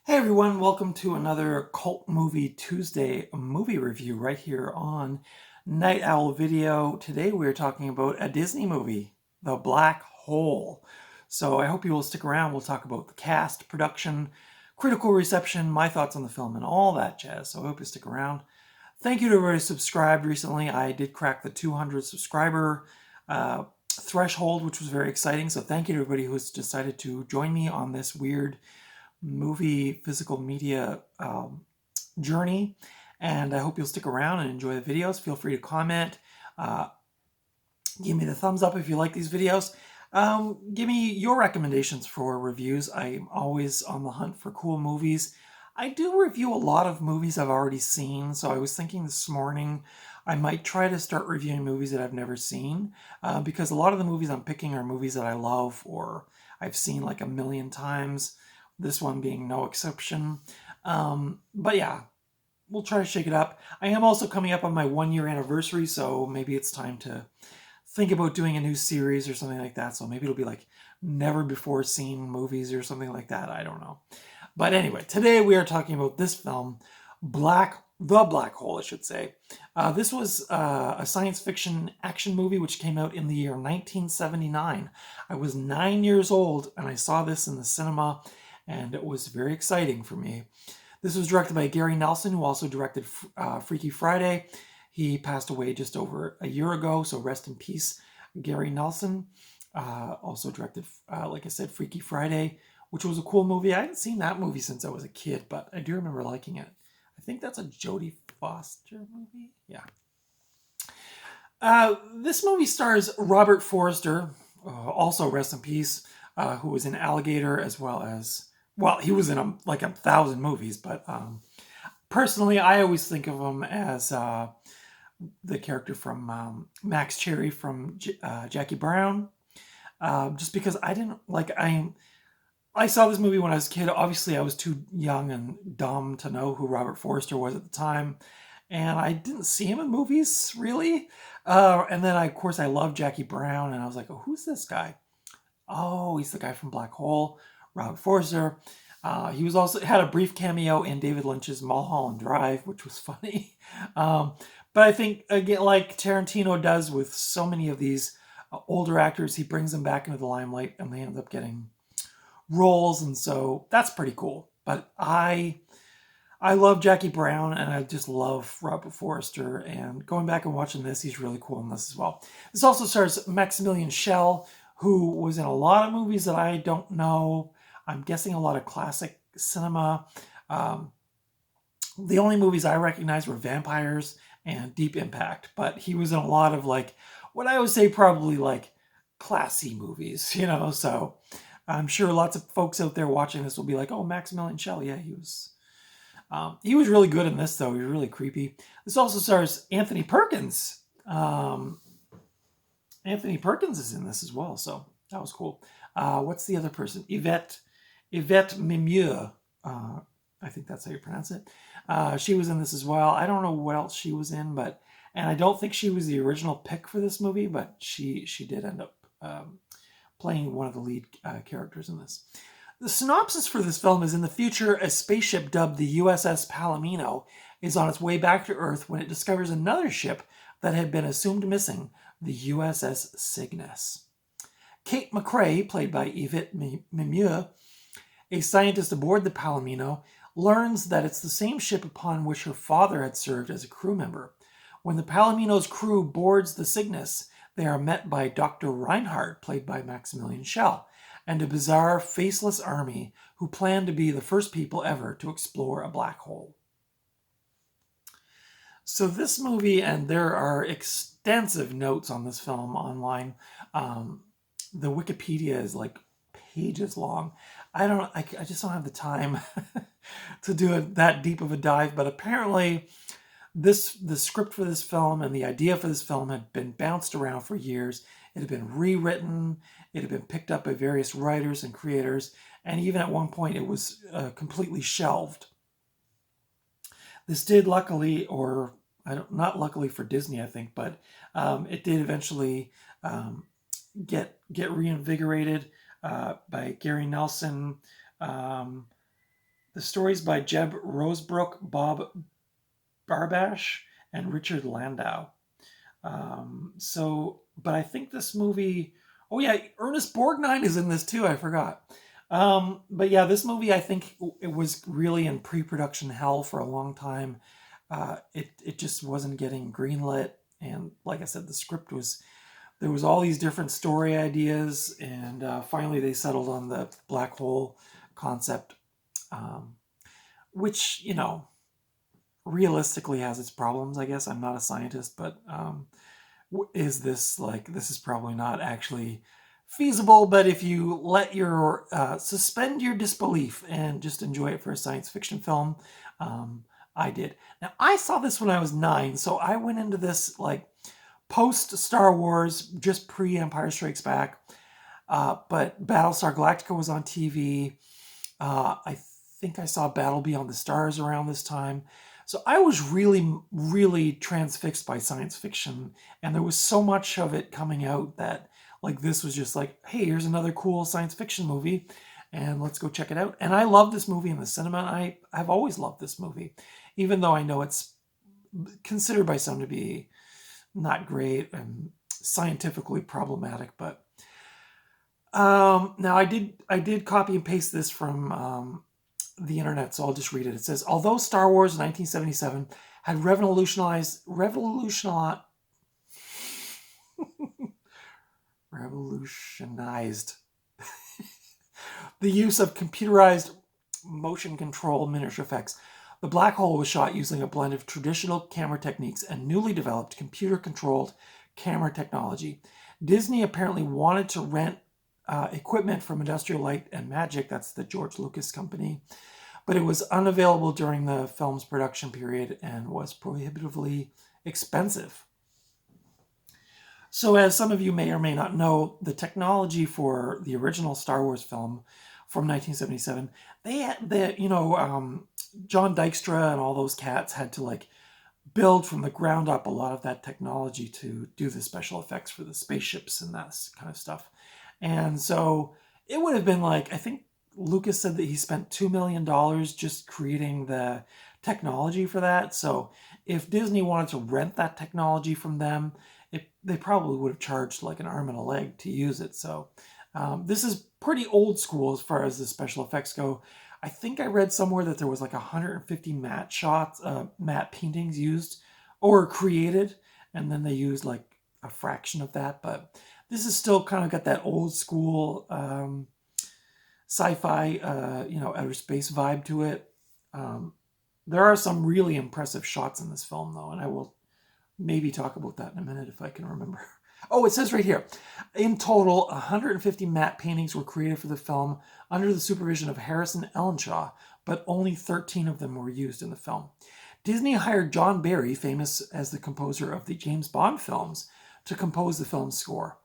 Hey everyone, welcome to another Cult Movie Tuesday movie review right here on Night Owl Video. Today we're talking about a Disney movie, The Black Hole. So I hope you will stick around. We'll talk about the cast, production, critical reception, my thoughts on the film, and all that jazz. So I hope you stick around. Thank you to everybody who subscribed recently. I did crack the 200 subscriber threshold, which was very exciting. So thank you to everybody who's decided to join me on this weird movie physical media journey, and I hope you'll stick around and enjoy the videos. Feel free to comment, uh, give me the thumbs up if you like these videos. Give me your recommendations for reviews. I'm always on the hunt for cool movies. I do review a lot of movies I've already seen, so I was thinking this morning I might try to start reviewing movies that I've never seen, because a lot of the movies I'm picking are movies that I love or I've seen like a million times, this one being no exception. But yeah, we'll try to shake it up. I am also coming up on my 1 year anniversary, so maybe it's time to think about doing a new series or something like that. So maybe it'll be like never before seen movies or something like that. I don't know. But anyway, today we are talking about this film, The Black Hole, I should say. This was a science fiction action movie which came out in the year 1979. I was 9 years old and I saw this in the cinema, and it was very exciting for me. This was directed by Gary Nelson, who also directed Freaky Friday. He passed away just over a year ago, so rest in peace, Gary Nelson. Also directed, like I said, Freaky Friday, which was a cool movie. I hadn't seen that movie since I was a kid, but I do remember liking it. I think that's a Jodie Foster movie. Yeah. This movie stars Robert Forster, also rest in peace, who was in Alligator as well as, well, he was in like 1,000 movies, but personally, I always think of him as the character from Max Cherry from Jackie Brown, just because I didn't like I saw this movie when I was a kid. Obviously, I was too young and dumb to know who Robert Forster was at the time, and I didn't see him in movies really. And then, of course, I loved Jackie Brown, and I was like, "Oh, who's this guy? Oh, he's the guy from Black Hole, Robert Forster." He was also had a brief cameo in David Lynch's Mulholland Drive, which was funny. Um, but I think again, like Tarantino does with so many of these older actors, he brings them back into the limelight, and they end up getting roles, and so that's pretty cool. But I love Jackie Brown, and I just love Robert Forster. And going back and watching this, he's really cool in this as well. This also stars Maximilian Schell, who was in a lot of movies that I don't know. I'm guessing a lot of classic cinema. Um, the only movies I recognize were Vampires and Deep Impact, but he was in a lot of like what I would say probably like classy movies, So I'm sure lots of folks out there watching this will be like, "Oh, Maximilian Schell, yeah, he was." He was really good in this, though. He was really creepy. This also stars Anthony Perkins. Anthony Perkins is in this as well, so that was cool. What's the other person? Yvette Mimieux. I think that's how you pronounce it. She was in this as well. I don't know what else she was in, and I don't think she was the original pick for this movie, but she did end up playing one of the lead characters in this. The synopsis for this film is: in the future, a spaceship dubbed the USS Palomino is on its way back to Earth when it discovers another ship that had been assumed missing, the USS Cygnus. Kate McRae, played by Yvette Mimieux, a scientist aboard the Palomino, learns that it's the same ship upon which her father had served as a crew member. When the Palomino's crew boards the Cygnus, they are met by Dr. Reinhardt, played by Maximilian Schell, and a bizarre, faceless army who plan to be the first people ever to explore a black hole. So this movie, and there are extensive notes on this film online. The Wikipedia is like pages long. I just don't have the time to do that deep of a dive, but apparently the script for this film and the idea for this film had been bounced around for years. It had been rewritten. It had been picked up by various writers and creators, and even at one point it was completely shelved. This did luckily, or not luckily for Disney, I think, but it did eventually get reinvigorated by Gary Nelson. The story's by Jeb Rosebrook, Bob Barbash, and Richard Landau. But I think this movie, oh yeah, Ernest Borgnine is in this too, I forgot. But yeah, this movie, I think it was really in pre-production hell for a long time. It just wasn't getting greenlit. And like I said, there was all these different story ideas, and finally they settled on the black hole concept, um, which, realistically has its problems, I guess. I'm not a scientist, but this is probably not actually feasible, but if you let your suspend your disbelief and just enjoy it for a science fiction film, I did. Now, I saw this when I was 9, so I went into this like post Star Wars, just pre Empire Strikes Back. But Battlestar Galactica was on TV. I think I saw Battle Beyond the Stars around this time. So I was really, really transfixed by science fiction, and there was so much of it coming out that like this was just like, hey, here's another cool science fiction movie, and let's go check it out. And I love this movie in the cinema. I've always loved this movie, even though I know it's considered by some to be not great and scientifically problematic. But now I did copy and paste this from the internet, so I'll just read it. It says, although Star Wars in 1977 had revolutionized the use of computerized motion control miniature effects, the Black Hole was shot using a blend of traditional camera techniques and newly developed computer-controlled camera technology. Disney apparently wanted to rent equipment from Industrial Light and Magic, that's the George Lucas company, but it was unavailable during the film's production period and was prohibitively expensive. So as some of you may or may not know, the technology for the original Star Wars film from 1977, John Dykstra and all those cats had to like build from the ground up a lot of that technology to do the special effects for the spaceships and that kind of stuff. And so it would have been like, I think Lucas said that he spent $2 million just creating the technology for that. So if Disney wanted to rent that technology from them, they probably would have charged like an arm and a leg to use it. So this is pretty old school as far as the special effects go. I think I read somewhere that there was like 150 matte paintings used or created, and then they used like a fraction of that. But this is still kind of got that old school sci-fi, outer space vibe to it. There are some really impressive shots in this film, though, and I will maybe talk about that in a minute if I can remember. Oh, it says right here, in total, 150 matte paintings were created for the film under the supervision of Harrison Ellenshaw, but only 13 of them were used in the film. Disney hired John Barry, famous as the composer of the James Bond films, to compose the film's score.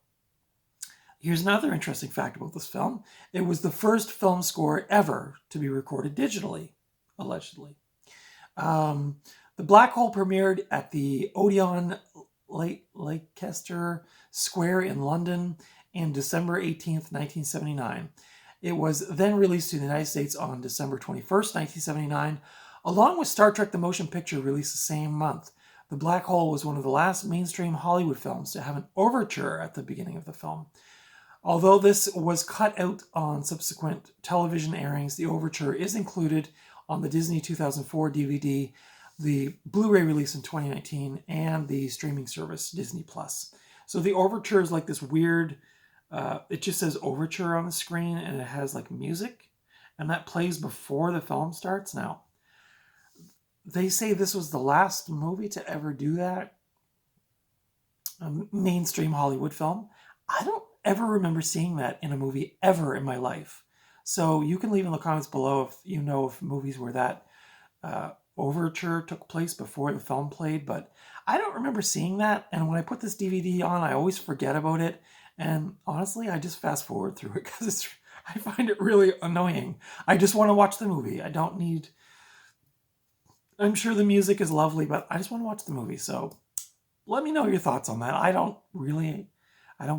Here's another interesting fact about this film. It was the first film score ever to be recorded digitally, allegedly. The Black Hole premiered at the Odeon Leicester Square in London on December 18th, 1979. It was then released to the United States on December 21st, 1979, along with Star Trek the Motion Picture released the same month. The Black Hole was one of the last mainstream Hollywood films to have an overture at the beginning of the film. Although this was cut out on subsequent television airings, the overture is included on the Disney 2004 DVD, the Blu-ray release in 2019, and the streaming service Disney+. So the overture is like this weird, it just says overture on the screen, and it has like music, and that plays before the film starts. Now, they say this was the last movie to ever do that, a mainstream Hollywood film. I don't ever remember seeing that in a movie ever in my life. So you can leave in the comments below if you know of movies where that overture took place before the film played, but I don't remember seeing that. And when I put this DVD on, I always forget about it. And honestly, I just fast forward through it because I find it really annoying. I just want to watch the movie. I'm sure the music is lovely, but I just want to watch the movie. So let me know your thoughts on that. I don't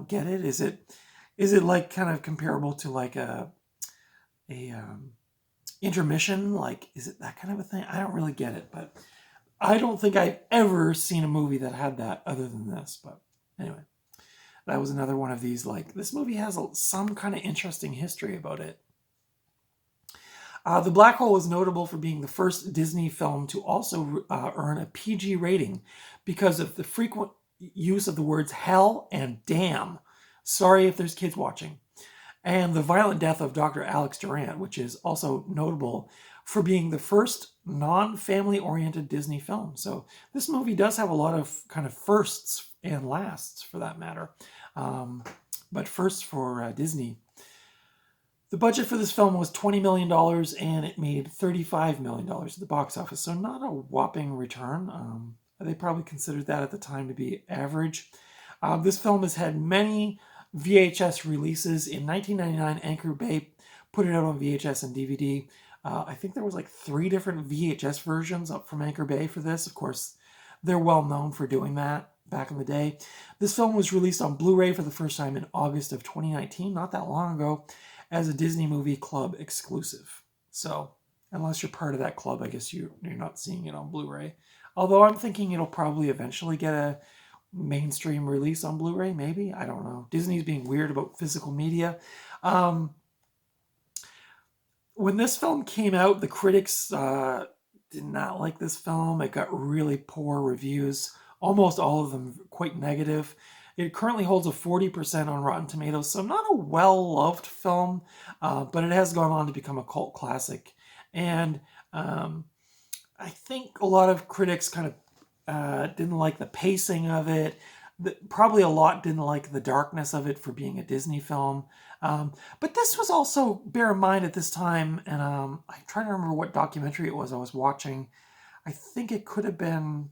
get it. Is it like kind of comparable to like a intermission. Like, is it that kind of a thing? I don't really get it, but I don't think I've ever seen a movie that had that other than this. But anyway, that was another one of these, like, this movie has some kind of interesting history about it. The Black Hole is notable for being the first Disney film to also earn a PG rating because of the frequent use of the words hell and damn. Sorry if there's kids watching. And the violent death of Dr. Alex Durant, which is also notable for being the first non-family oriented Disney film. So this movie does have a lot of kind of firsts and lasts for that matter. But first for Disney. The budget for this film was $20 million and it made $35 million at the box office. So not a whopping return. They probably considered that at the time to be average. This film has had many VHS releases. In 1999, Anchor Bay put it out on VHS and DVD. I think there was like 3 different VHS versions up from Anchor Bay for this. Of course, they're well known for doing that back in the day. This film was released on Blu-ray for the first time in August of 2019, not that long ago, as a Disney Movie Club exclusive. So, unless you're part of that club, I guess you're not seeing it on Blu-ray. Although I'm thinking it'll probably eventually get a mainstream release on Blu-ray, maybe? I don't know. Disney's being weird about physical media. When this film came out, the critics did not like this film. It got really poor reviews, almost all of them quite negative. It currently holds a 40% on Rotten Tomatoes, so not a well-loved film, but it has gone on to become a cult classic. And I think a lot of critics kind of didn't like the pacing of it. Probably a lot didn't like the darkness of it for being a Disney film. But this was also, bear in mind at this time, and I'm trying to remember what documentary it was I was watching. I think it could have been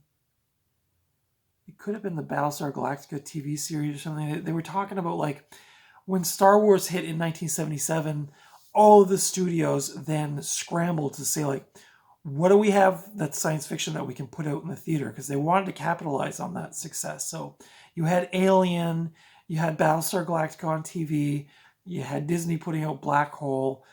the Battlestar Galactica TV series or something. They were talking about, like, when Star Wars hit in 1977, all of the studios then scrambled to say, like, what do we have that's science fiction that we can put out in the theater? Because they wanted to capitalize on that success. So you had Alien, you had Battlestar Galactica on TV, you had Disney putting out Black Hole.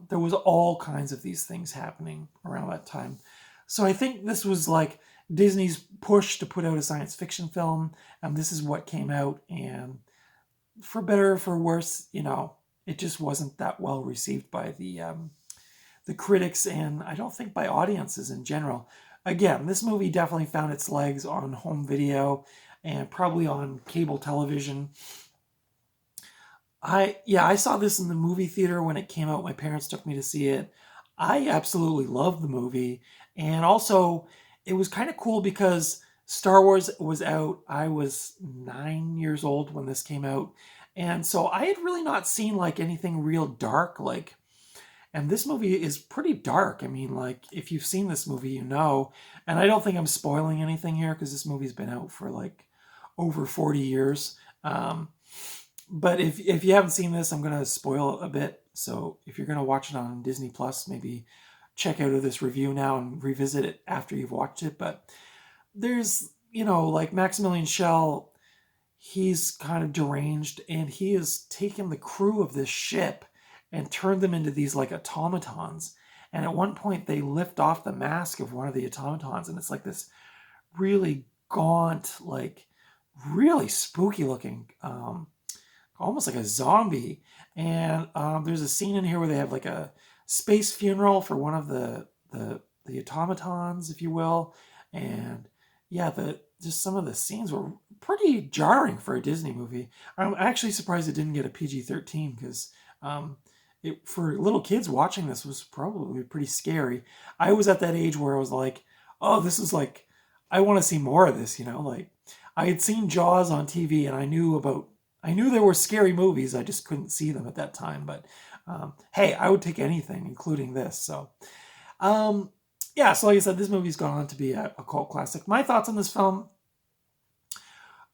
There was all kinds of these things happening around that time. So I think this was like Disney's push to put out a science fiction film, and this is what came out, and for better or for worse, it just wasn't that well received by the critics, and I don't think by audiences in general. Again, this movie definitely found its legs on home video and probably on cable television. I saw this in the movie theater when it came out. My parents took me to see it. I absolutely loved the movie, and also it was kind of cool because Star Wars was out. I was 9 years old when this came out, and so I had really not seen like anything real dark, like. And this movie is pretty dark. I mean, like, if you've seen this movie, you know. And I don't think I'm spoiling anything here because this movie's been out for like over 40 years. But if you haven't seen this, I'm going to spoil a bit. So if you're going to watch it on Disney Plus, maybe check out this review now and revisit it after you've watched it. But there's, like Maximilian Schell, he's kind of deranged, and he has taken the crew of this ship and turned them into these like automatons. And at one point they lift off the mask of one of the automatons, and it's like this really gaunt, like really spooky looking, almost like a zombie. And there's a scene in here where they have like a space funeral for one of the automatons, if you will. And yeah, just some of the scenes were pretty jarring for a Disney movie. I'm actually surprised it didn't get a PG-13 because for little kids watching this was probably pretty scary. I was at that age where I was like, oh, this is like, I want to see more of this, like I had seen Jaws on TV and I knew there were scary movies. I just couldn't see them at that time. But hey, I would take anything, including this. So so like I said, this movie's gone on to be a cult classic. My thoughts on this film,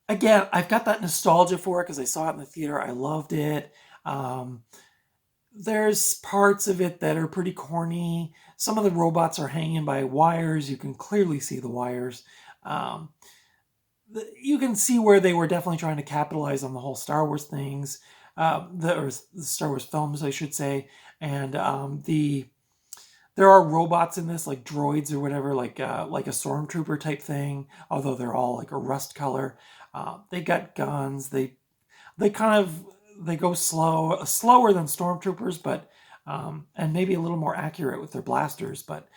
again, I've got that nostalgia for it because I saw it in the theater. I loved it. There's parts of it that are pretty corny. Some of the robots are hanging by wires. You can clearly see the wires. You can see where they were definitely trying to capitalize on the whole Star Wars things, or the Star Wars films, I should say. And There are robots in this, like droids or whatever, like a stormtrooper type thing. Although they're all like a rust color. They got guns. They kind of they go slower than stormtroopers, but and maybe a little more accurate with their blasters. But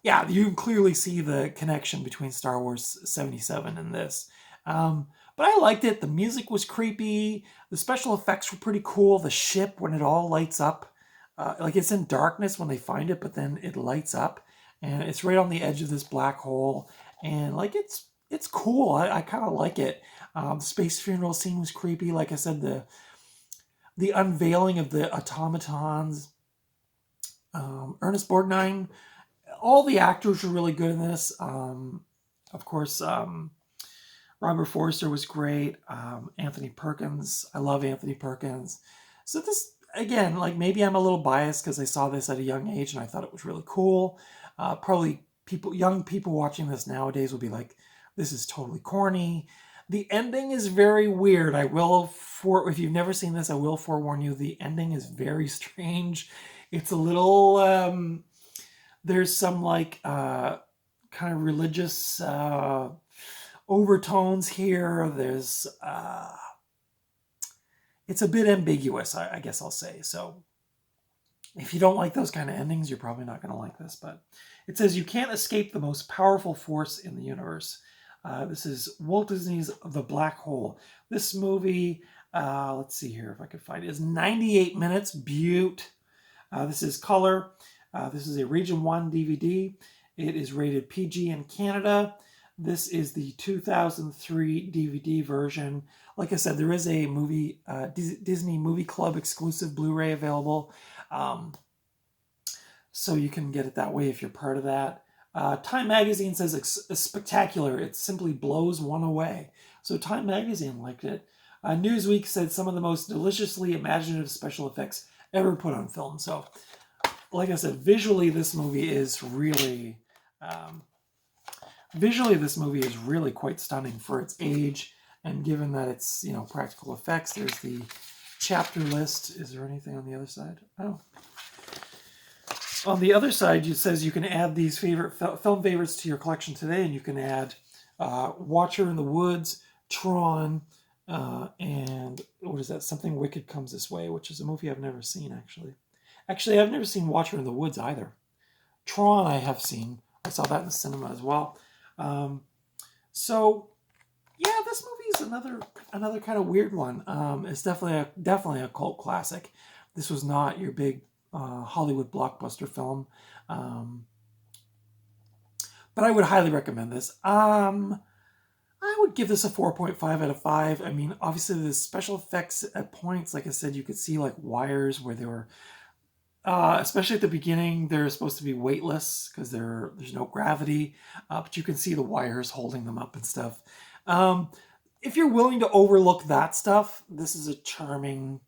yeah, you can clearly see the connection between Star Wars 77 and this. But I liked it. The music was creepy. The special effects were pretty cool. The ship, when it all lights up, like it's in darkness when they find it, but then it lights up, and it's right on the edge of this black hole, and like it's cool. I kind of like it. The space funeral scene was creepy. Like I said, the unveiling of the automatons. Ernest Borgnine, all the actors were really good in this. Of course, Robert Forster was great. Anthony Perkins, I love Anthony Perkins. So this, again, like maybe I'm a little biased because I saw this at a young age and I thought it was really cool. Probably young people watching this nowadays will be like, this is totally corny. The ending is very weird. If you've never seen this, I will forewarn you, the ending is very strange. It's a little, there's some like kind of religious overtones here. There's, it's a bit ambiguous, I guess I'll say. So if you don't like those kind of endings, you're probably not going to like this. But it says, you can't escape the most powerful force in the universe. This is Walt Disney's The Black Hole. This movie, let's see here if I could find it, is 98 minutes. Beaut. This is color. This is a Region 1 DVD. It is rated PG in Canada. This is the 2003 DVD version. Like I said, there is a Disney Movie Club exclusive Blu-ray available. So you can get it that way if you're part of that. Time Magazine says it's spectacular. It simply blows one away. So Time Magazine liked it. Newsweek said some of the most deliciously imaginative special effects ever put on film. So, like I said, visually this movie is really quite stunning for its age. And given that it's, practical effects, there's the chapter list. Is there anything on the other side? Oh. On the other side, it says you can add these film favorites to your collection today, and you can add Watcher in the Woods, Tron, and what is that? Something Wicked Comes This Way, which is a movie I've never seen, actually. Actually, I've never seen Watcher in the Woods either. Tron I have seen. I saw that in the cinema as well. So, yeah, this movie is another kind of weird one. It's definitely a cult classic. This was not your big Hollywood blockbuster film. But I would highly recommend this. I would give this a 4.5 out of 5. I mean, obviously the special effects at points, like I said, you could see like wires where they were, especially at the beginning, they're supposed to be weightless because there's no gravity, but you can see the wires holding them up and stuff. If you're willing to overlook that stuff, this is a charming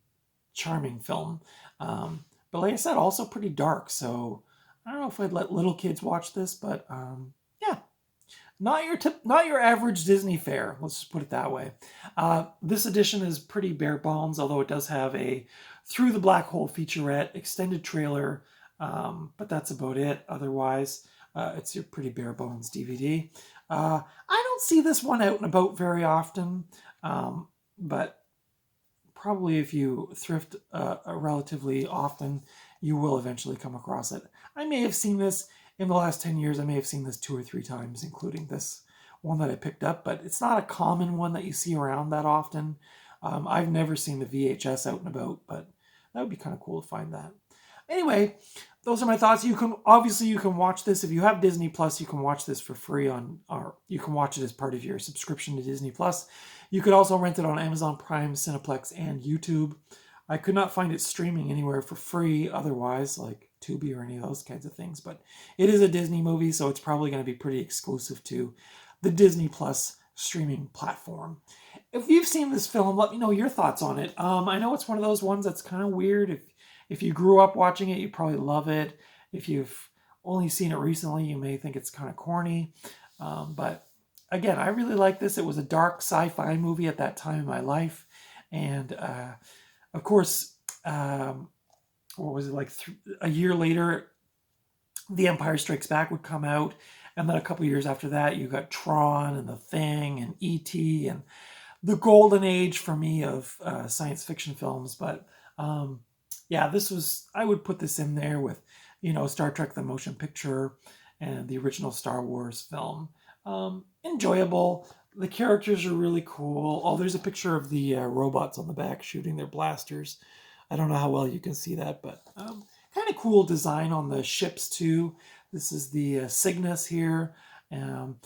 film. But like I said, also pretty dark. So I don't know if I'd let little kids watch this, but yeah, not your average Disney fare. Let's just put it that way. This edition is pretty bare bones, although it does have a Through the Black Hole featurette, extended trailer, but that's about it. Otherwise, it's your pretty bare bones DVD. I don't see this one out and about very often, but probably if you thrift relatively often, you will eventually come across it. I may have seen this in the last 10 years. I may have seen this 2 or 3 times, including this one that I picked up, but it's not a common one that you see around that often. I've never seen the VHS out and about, but that would be kind of cool to find that. Anyway, those are my thoughts. You can watch this if you have Disney Plus. You can watch this for free or you can watch it as part of your subscription to Disney Plus. You could also rent it on Amazon Prime, Cineplex, and YouTube. I could not find it streaming anywhere for free otherwise, like Tubi or any of those kinds of things. But it is a Disney movie, so it's probably going to be pretty exclusive to the Disney Plus streaming platform. If you've seen this film, let me know your thoughts on it. I know it's one of those ones that's kind of weird. If you grew up watching it, you probably love it. If you've only seen it recently, you may think it's kind of corny. But again, I really like this. It was a dark sci-fi movie at that time in my life. And of course, what was it, like a year later, The Empire Strikes Back would come out, and then a couple years after that, you got Tron and The Thing and E.T. and the golden age for me of science fiction films. But yeah, I would put this in there with, Star Trek the Motion Picture and the original Star Wars film. Enjoyable. The characters are really cool. Oh, there's a picture of the robots on the back shooting their blasters. I don't know how well you can see that, but kind of cool design on the ships too. This is the Cygnus here. Um,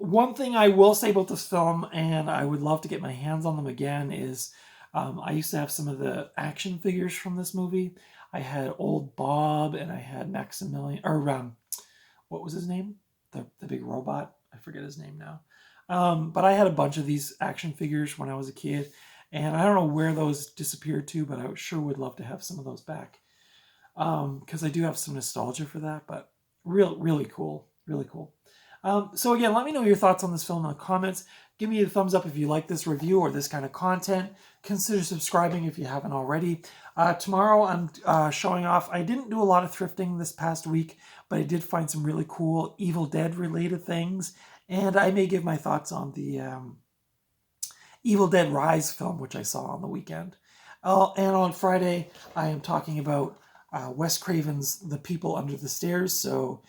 One thing I will say about this film, and I would love to get my hands on them again, is I used to have some of the action figures from this movie. I had Old Bob and I had Maximilian, or what was his name? The big robot. I forget his name now. But I had a bunch of these action figures when I was a kid, and I don't know where those disappeared to, but I sure would love to have some of those back because I do have some nostalgia for that. But really cool, really cool. So again, let me know your thoughts on this film in the comments. Give me a thumbs up if you like this review or this kind of content. Consider subscribing if you haven't already. Tomorrow I'm showing off. I didn't do a lot of thrifting this past week, but I did find some really cool Evil Dead related things. And I may give my thoughts on the Evil Dead Rise film, which I saw on the weekend. And on Friday, I am talking about Wes Craven's The People Under the Stairs. So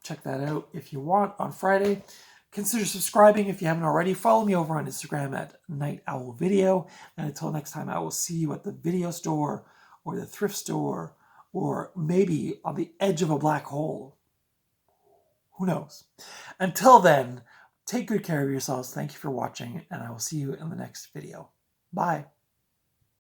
check that out if you want on Friday. Consider subscribing if you haven't already. Follow me over on Instagram at Night Owl Video. And until next time, I will see you at the video store or the thrift store or maybe on the edge of a black hole. Who knows? Until then, take good care of yourselves. Thank you for watching, and I will see you in the next video. Bye.